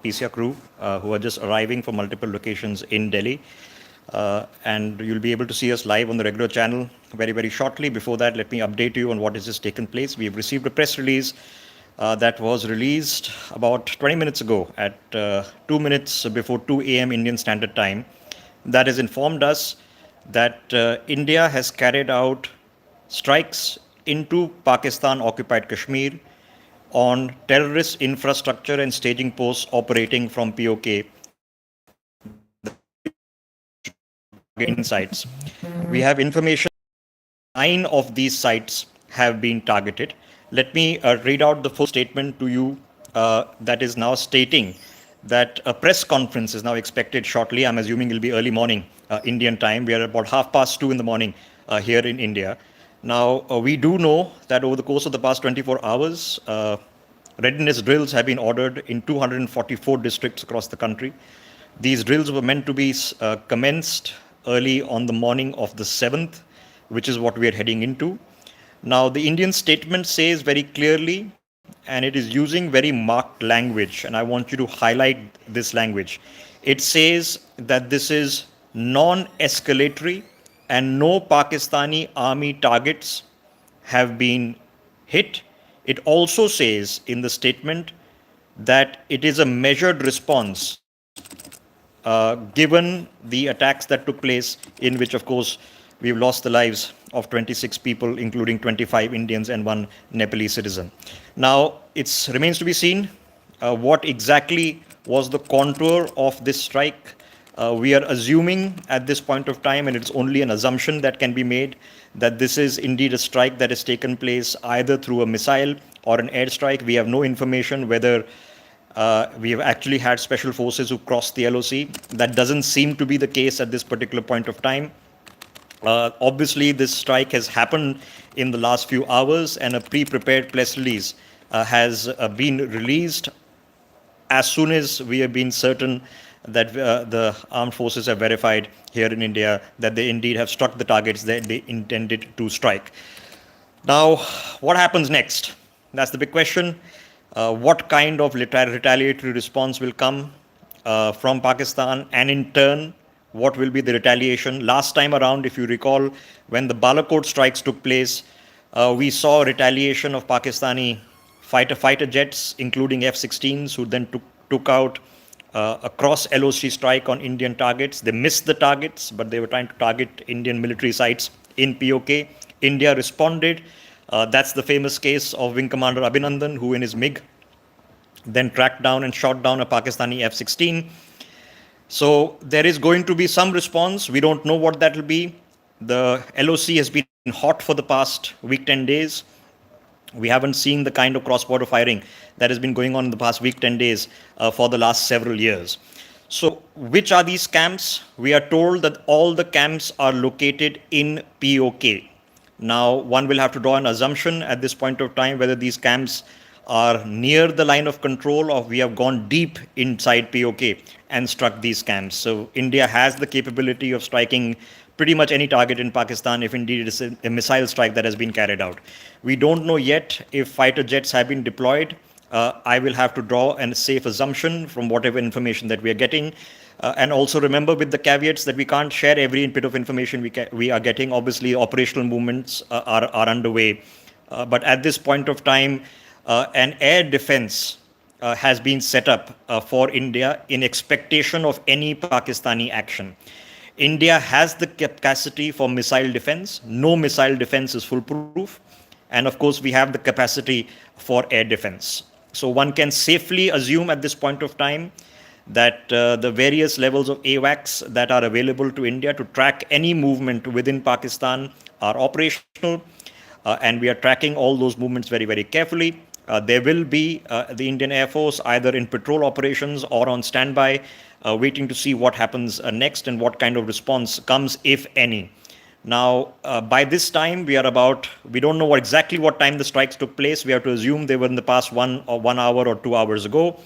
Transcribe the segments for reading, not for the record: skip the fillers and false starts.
PCR crew who are just arriving from multiple locations in Delhi. And you'll be able to see us live on the regular channel very, very shortly. Before that, let me update you on what has just taken place. We have received a press release that was released about 20 minutes ago at 2 minutes before 2 a.m. Indian Standard Time that has informed us that India has carried out strikes into Pakistan occupied Kashmir on terrorist infrastructure and staging posts operating from POK, targeting sites. We have information 9 of these sites have been targeted. Let me read out the full statement to you that is now stating that a press conference is now expected shortly. I'm assuming it'll be early morning Indian time. We are about 2:30 in the morning here in India. Now, we do know that over the course of the past 24 hours, readiness drills have been ordered in 244 districts across the country. These drills were meant to be commenced early on the morning of the 7th, which is what we are heading into. Now, the Indian statement says very clearly, and it is using very marked language, and I want you to highlight this language. It says that this is non escalatory and no Pakistani army targets have been hit. It also says in the statement that it is a measured response given the attacks that took place, in which, of course, we've lost the lives of 26 people, including 25 Indians and one Nepalese citizen. Now, it remains to be seen what exactly was the contour of this strike. We are assuming at this point of time, and it's only an assumption that can be made, that this is indeed a strike that has taken place either through a missile or an airstrike. We have no information whether we have actually had special forces who crossed the LOC. That doesn't seem to be the case at this particular point of time. Obviously, this strike has happened in the last few hours, and a pre-prepared press release has been released as soon as we have been certain that the armed forces have verified here in India that they indeed have struck the targets that they intended to strike. Now, what happens next? That's the big question. What kind of retaliatory response will come from Pakistan, and in turn, what will be the retaliation? Last time around, if you recall, when the Balakot strikes took place, we saw retaliation of Pakistani fighter jets, including F-16s, who then took out a cross LOC strike on Indian targets. They missed the targets, but they were trying to target Indian military sites in POK. India responded. That's the famous case of Wing Commander Abhinandan, who in his MiG then tracked down and shot down a Pakistani F-16. So there is going to be some response. We don't know what that will be. The LOC has been hot for the past week, 10 days. We haven't seen the kind of cross-border firing that has been going on in the past week, 10 days for the last several years. So which are these camps? We are told that all the camps are located in POK. Now, one will have to draw an assumption at this point of time whether these camps are near the line of control or we have gone deep inside POK and struck these camps. So India has the capability of striking pretty much any target in Pakistan if indeed it is a missile strike that has been carried out. We don't know yet if fighter jets have been deployed. I will have to draw a safe assumption from whatever information that we are getting. And also remember, with the caveats, that we can't share every bit of information we are getting. Obviously, operational movements are underway. But at this point of time, an air defense has been set up for India in expectation of any Pakistani action. India has the capacity for missile defense. No missile defense is foolproof. And of course, we have the capacity for air defense. So one can safely assume at this point of time that the various levels of AWACS that are available to India to track any movement within Pakistan are operational, and we are tracking all those movements very, very carefully. There will be the Indian Air Force either in patrol operations or on standby, waiting to see what happens next and what kind of response comes, if any. Now, by this time, we don't know exactly what time the strikes took place. We have to assume they were in the past 1 hour or 2 hours ago.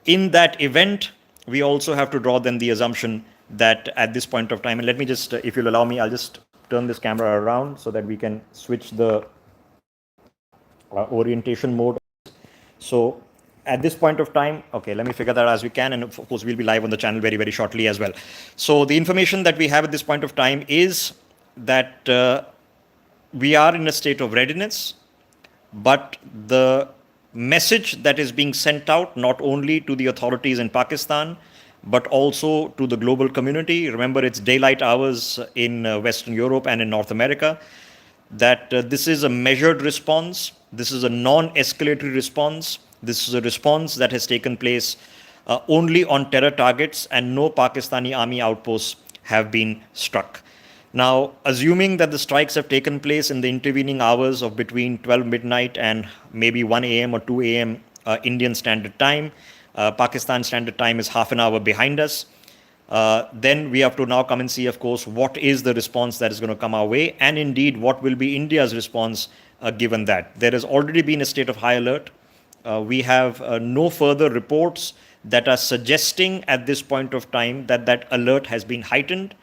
In that event, we also have to draw then the assumption that at this point of time, and let me just, if you'll allow me, I'll just turn this camera around so that we can switch the orientation mode. So at this point of time, okay, let me figure that out as we can, and of course we'll be live on the channel very, very shortly as well. So the information that we have at this point of time is that we are in a state of readiness, but the message that is being sent out not only to the authorities in Pakistan, but also to the global community. Remember, it's daylight hours in Western Europe and in North America, that this is a measured response, this is a non-escalatory response, this is a response that has taken place only on terror targets, and no Pakistani army outposts have been struck. Now, assuming that the strikes have taken place in the intervening hours of between 12 midnight and maybe 1 a.m. or 2 a.m. Indian Standard Time, Pakistan Standard Time is half an hour behind us. Then we have to now come and see, of course, what is the response that is going to come our way, and indeed what will be India's response given that. There has already been a state of high alert. We have no further reports that are suggesting at this point of time that that alert has been heightened.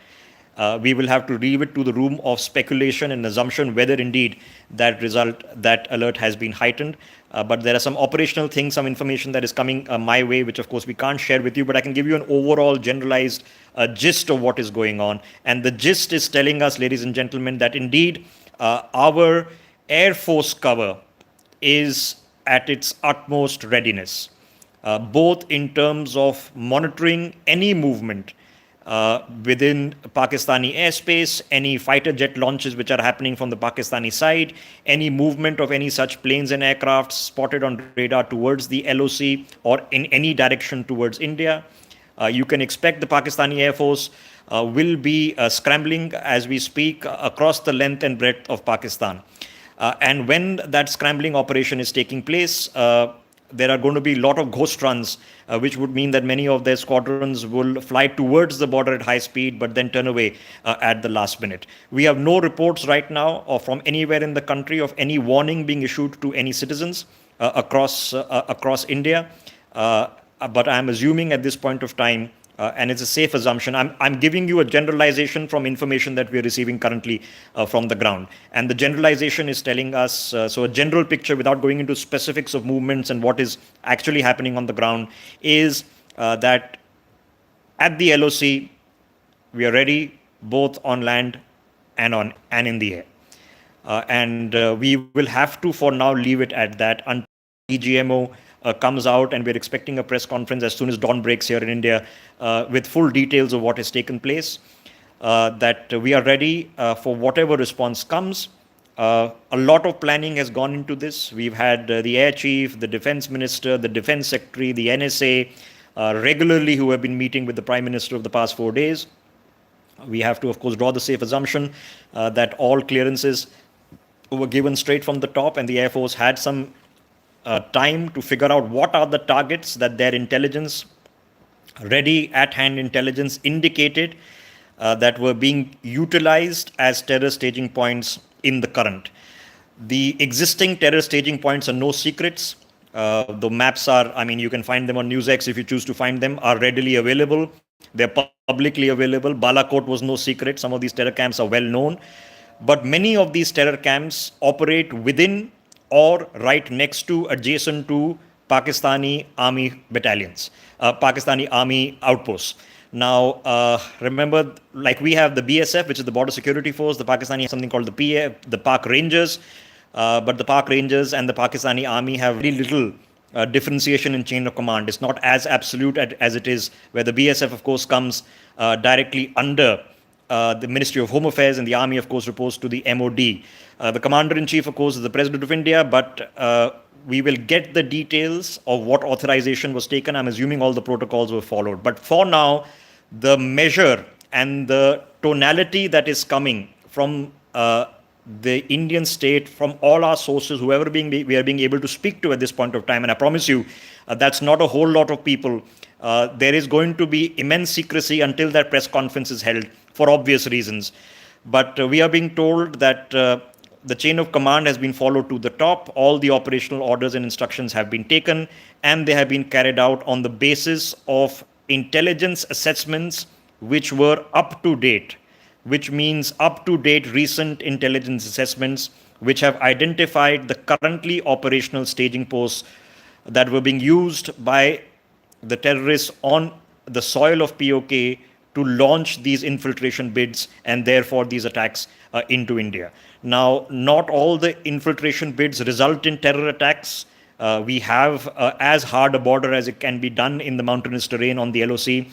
We will have to leave it to the room of speculation and assumption whether indeed that alert has been heightened. But there are some operational things, some information that is coming my way, which of course we can't share with you, but I can give you an overall generalized gist of what is going on. And the gist is telling us, ladies and gentlemen, that indeed our Air Force cover is at its utmost readiness, both in terms of monitoring any movement within Pakistani airspace, any fighter jet launches which are happening from the Pakistani side, any movement of any such planes and aircraft spotted on radar towards the LOC or in any direction towards India. You can expect the Pakistani Air Force will be scrambling as we speak across the length and breadth of Pakistan. And when that scrambling operation is taking place, there are going to be a lot of ghost runs, which would mean that many of their squadrons will fly towards the border at high speed, but then turn away at the last minute. We have no reports right now or from anywhere in the country of any warning being issued to any citizens across India. But I'm assuming at this point of time, and it's a safe assumption. I'm giving you a generalization from information that we're receiving currently from the ground. And the generalization is telling us, so a general picture without going into specifics of movements and what is actually happening on the ground is that at the LOC, we are ready both on land and in the air. And we will have to, for now, leave it at that until EGMO comes out, and we're expecting a press conference as soon as dawn breaks here in India with full details of what has taken place, that we are ready for whatever response comes. A lot of planning has gone into this. We've had the Air Chief, the Defense Minister, the Defense Secretary, the NSA regularly who have been meeting with the Prime Minister of the past 4 days. We have to, of course, draw the safe assumption that all clearances were given straight from the top, and the Air Force had some time to figure out what are the targets that their intelligence, ready at hand intelligence, indicated that were being utilized as terror staging points in the current. The existing terror staging points are no secrets. The maps are, I mean, you can find them on Newsx if you choose to find them, are readily available. They're publicly available. Balakot was no secret. Some of these terror camps are well known. But many of these terror camps operate within or right next to, adjacent to Pakistani army battalions, Pakistani army outposts. Now, remember, like we have the BSF, which is the Border Security Force, the Pakistani have something called the the Pak Rangers, but the Pak Rangers and the Pakistani army have very little differentiation in chain of command. It's not as absolute as it is where the BSF, of course, comes directly under the Ministry of Home Affairs, and the army, of course, reports to the MOD. The Commander-in-Chief, of course, is the President of India, but we will get the details of what authorization was taken. I'm assuming all the protocols were followed. But for now, the measure and the tonality that is coming from the Indian state, from all our sources, whoever we are being able to speak to at this point of time, and I promise you, that's not a whole lot of people. There is going to be immense secrecy until that press conference is held, for obvious reasons. But we are being told that the chain of command has been followed to the top. All the operational orders and instructions have been taken, and they have been carried out on the basis of intelligence assessments which were up to date, which means up to date recent intelligence assessments which have identified the currently operational staging posts that were being used by the terrorists on the soil of POK to launch these infiltration bids and therefore these attacks into India. Now, not all the infiltration bids result in terror attacks. We have as hard a border as it can be done in the mountainous terrain on the LOC.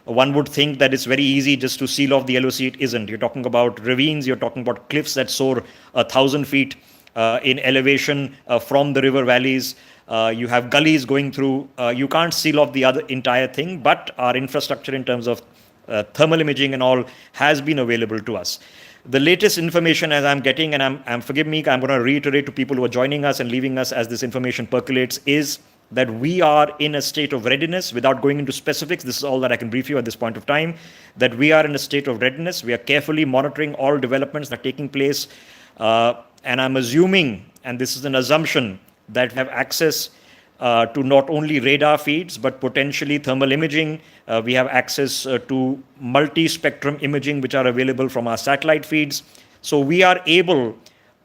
One would think that it's very easy just to seal off the LOC. It isn't. You're talking about ravines, you're talking about cliffs that soar 1,000 feet in elevation from the river valleys. You have gullies going through. You can't seal off the other entire thing, but our infrastructure in terms of thermal imaging and all has been available to us. The latest information as I'm getting, and forgive me, I'm going to reiterate to people who are joining us and leaving us as this information percolates, is that we are in a state of readiness. Without going into specifics, this is all that I can brief you at this point of time, that we are in a state of readiness. We are carefully monitoring all developments that are taking place. And I'm assuming, and this is an assumption, that we have access to not only radar feeds, but potentially thermal imaging. We have access to multi-spectrum imaging, which are available from our satellite feeds. So we are able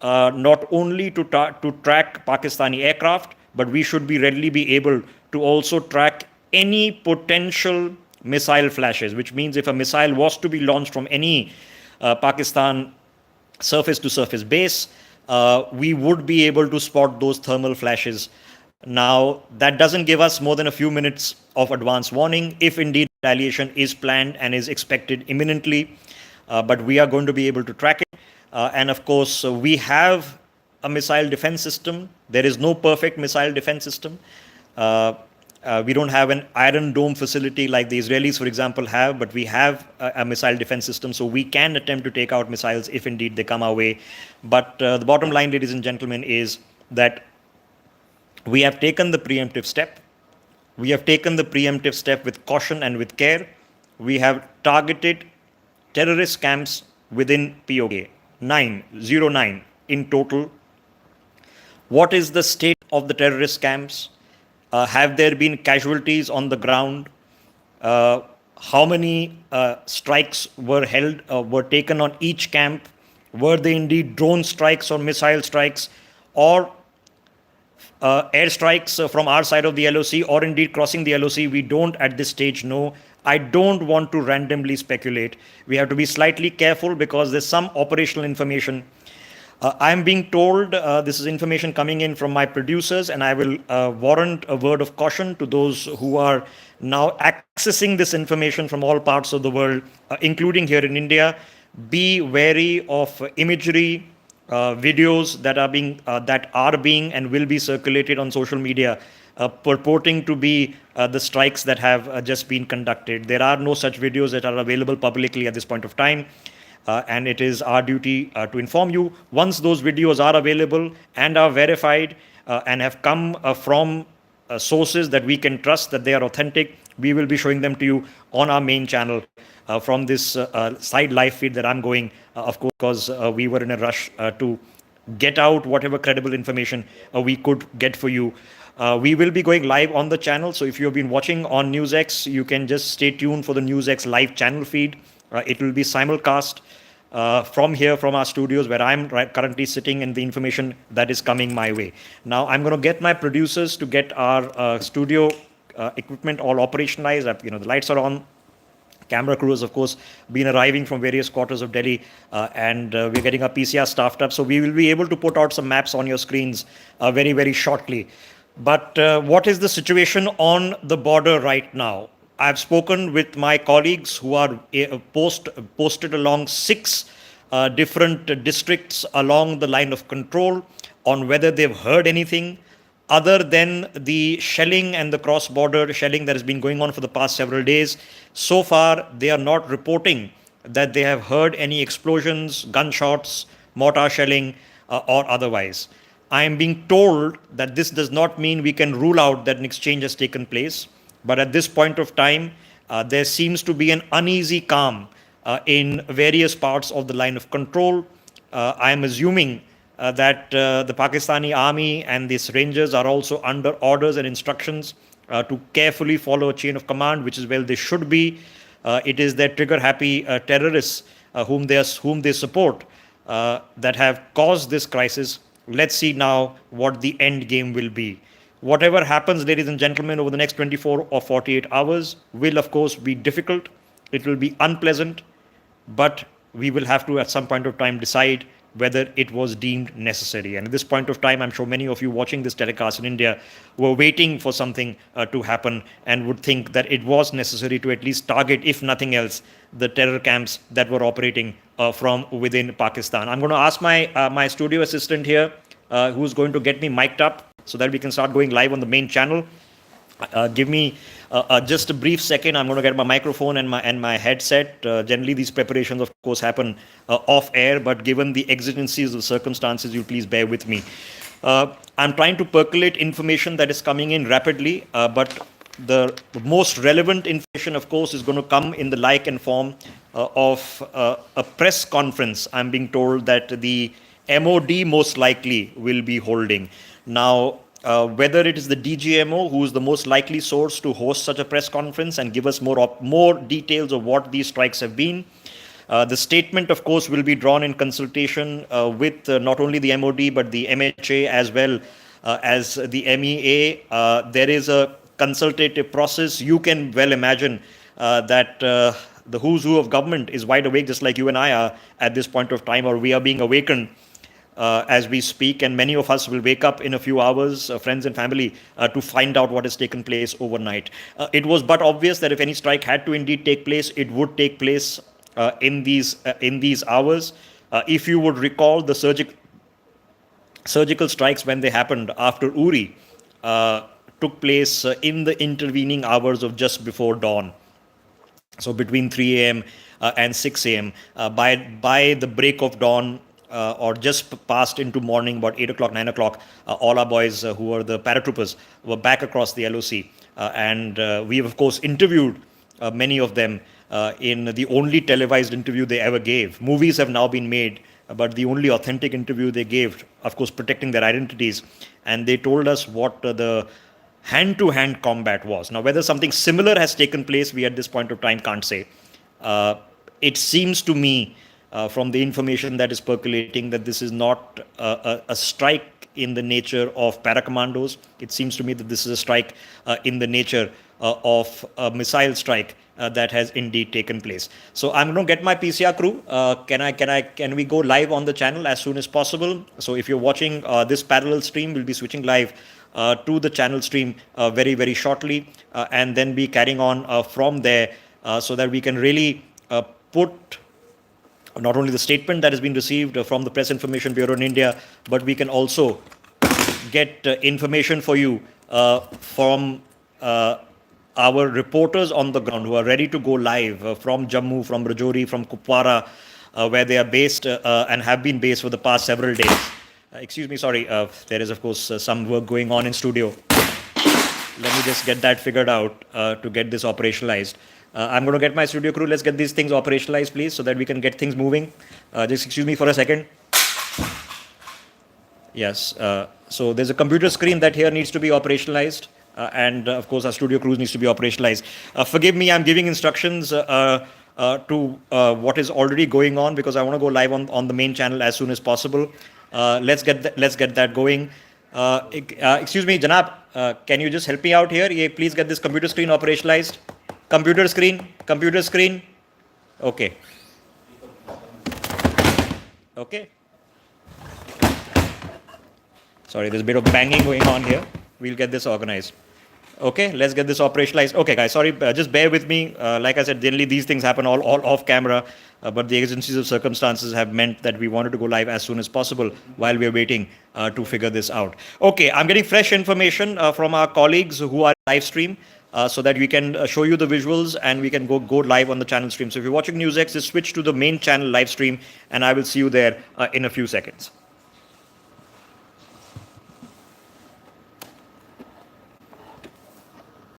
not only to track Pakistani aircraft, but we should be readily be able to also track any potential missile flashes, which means if a missile was to be launched from any Pakistan surface-to-surface base, we would be able to spot those thermal flashes. Now, that doesn't give us more than a few minutes of advance warning if indeed retaliation is planned and is expected imminently, but we are going to be able to track it. And of course, we have a missile defense system. There is no perfect missile defense system. We don't have an Iron Dome facility like the Israelis, for example, have, but we have a missile defense system, so we can attempt to take out missiles if indeed they come our way. But the bottom line, ladies and gentlemen, is that we have taken the preemptive step. We have taken the preemptive step with caution and with care. We have targeted terrorist camps within POK, 909 in total. What is the state of the terrorist camps? Have there been casualties on the ground? How many strikes were taken on each camp? Were they indeed drone strikes or missile strikes, or airstrikes from our side of the LOC, or indeed crossing the LOC? We don't at this stage know. I don't want to randomly speculate. We have to be slightly careful because there's some operational information. I'm being told, this is information coming in from my producers, and I will warrant a word of caution to those who are now accessing this information from all parts of the world, including here in India. Be wary of imagery, videos that are being and will be circulated on social media, purporting to be the strikes that have just been conducted. There are no such videos that are available publicly at this point of time. And it is our duty to inform you. Once those videos are available and are verified and have come from sources that we can trust that they are authentic, we will be showing them to you on our main channel from this side live feed that I'm going, of course, because we were in a rush to get out whatever credible information we could get for you. We will be going live on the channel, so if you've been watching on Newsx, you can just stay tuned for the Newsx live channel feed. It will be simulcast from here, from our studios, where I'm currently sitting, and the information that is coming my way. Now, I'm going to get my producers to get our studio equipment all operationalized. The lights are on. Camera crew has, of course, been arriving from various quarters of Delhi, and we're getting our PCR staffed up. So we will be able to put out some maps on your screens very, very shortly. But what is the situation on the border right now? I've spoken with my colleagues who are posted along 6 different districts along the line of control on whether they've heard anything other than the shelling and the cross-border shelling that has been going on for the past several days. So far, they are not reporting that they have heard any explosions, gunshots, mortar shelling, or otherwise. I am being told that this does not mean we can rule out that an exchange has taken place. But at this point of time, there seems to be an uneasy calm in various parts of the line of control. I am assuming that the Pakistani army and these rangers are also under orders and instructions to carefully follow a chain of command, which is where they should be. It is their trigger-happy terrorists whom they support that have caused this crisis. Let's see now what the end game will be. Whatever happens, ladies and gentlemen, over the next 24 or 48 hours will, of course, be difficult. It will be unpleasant, but we will have to, at some point of time, decide whether it was deemed necessary. And at this point of time, I'm sure many of you watching this telecast in India were waiting for something to happen and would think that it was necessary to at least target, if nothing else, the terror camps that were operating from within Pakistan. I'm going to ask my studio assistant here, who's going to get me mic'd up so that we can start going live on the main channel. Give me just a brief second. I'm going to get my microphone and my headset. Generally, these preparations, of course, happen off air, but given the exigencies of circumstances, you please bear with me. I'm trying to percolate information that is coming in rapidly, but the most relevant information, of course, is going to come in the like and form of a press conference. I'm being told that the MOD most likely will be holding. Now, whether it is the DGMO who is the most likely source to host such a press conference and give us more details of what these strikes have been. The statement, of course, will be drawn in consultation with not only the MOD but the MHA as well as the MEA. There is a consultative process. You can well imagine that the who's who of government is wide awake, just like you and I are at this point of time, or we are being awakened as we speak, and many of us will wake up in a few hours, friends and family, to find out what has taken place overnight. It was but obvious that if any strike had to indeed take place, it would take place in these hours. If you would recall, the surgical strikes, when they happened after Uri, took place in the intervening hours of just before dawn. So between 3 a.m. And 6 a.m. By the break of dawn, or just passed into morning, about 8 o'clock, 9 o'clock, all our boys who were the paratroopers were back across the LOC. And we have, of course, interviewed many of them in the only televised interview they ever gave. Movies have now been made, but the only authentic interview they gave, of course, protecting their identities. And they told us what the hand-to-hand combat was. Now, whether something similar has taken place, we at this point of time can't say. It seems to me, from the information that is percolating, that this is not a strike in the nature of paracommandos. It seems to me that this is a strike in the nature of a missile strike that has indeed taken place. So I'm going to get my PCR crew. Can we go live on the channel as soon as possible? So if you're watching this parallel stream, we'll be switching live to the channel stream very, very shortly, and then be carrying on from there, so that we can really put not only the statement that has been received from the Press Information Bureau in India, but we can also get information for you from our reporters on the ground who are ready to go live from Jammu, from Rajouri, from Kupwara, where they are based and have been based for the past several days. Excuse me, sorry, there is, of course, some work going on in studio. Let me just get that figured out to get this operationalized. I'm going to get my studio crew. Let's get these things operationalized, please, so that we can get things moving. Just excuse me for a second. Yes. So there's a computer screen that here needs to be operationalized. And, of course, our studio crews needs to be operationalized. Forgive me, I'm giving instructions to what is already going on, because I want to go live on the main channel as soon as possible. Let's get that going. Excuse me, Janab, can you just help me out here? Yeah, please get this computer screen operationalized. Computer screen. Okay. Sorry, there's a bit of banging going on here. We'll get this organized. Okay, let's get this operationalized. Okay, guys, sorry, just bear with me. Like I said, generally these things happen all off camera, but the exigencies of circumstances have meant that we wanted to go live as soon as possible while we're waiting to figure this out. Okay, I'm getting fresh information from our colleagues who are live stream, so that we can show you the visuals and we can go live on the channel stream. So if you're watching Newsx, just switch to the main channel live stream, and I will see you there in a few seconds.